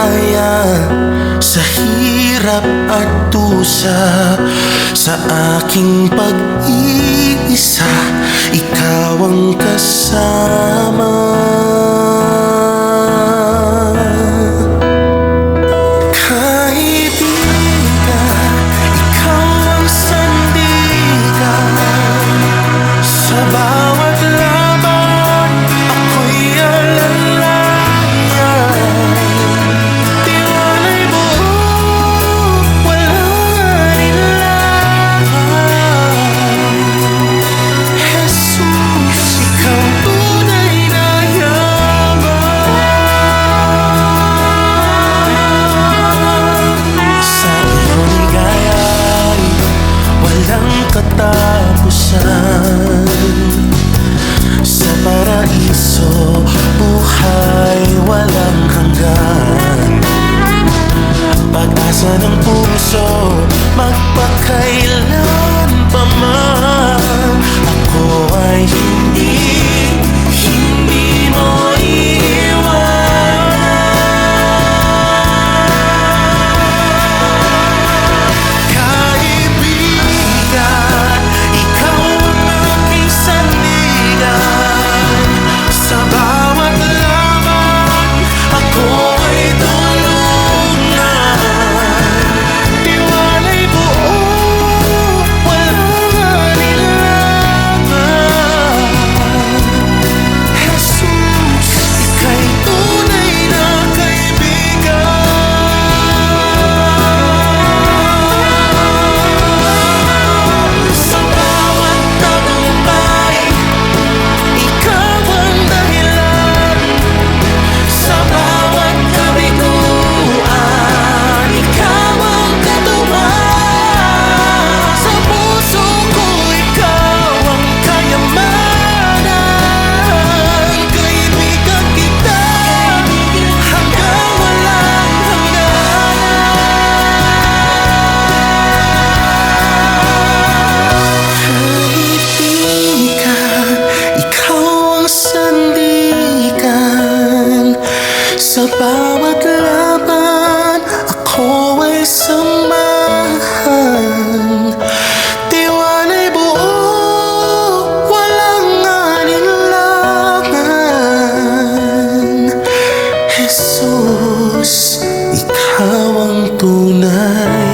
ligaya sa hirap at dusa. Sa aking pag-iisa, ikaw ang kasama. Sa paraiso, buhay walang hanggan. Pag-asa ng puso, magpakailan pa man. Ako ay hindi mo sa bawat laban, ako ay samahan. Tiwala'y buo, walang alinlangan. Jesus, ikaw ang tunay.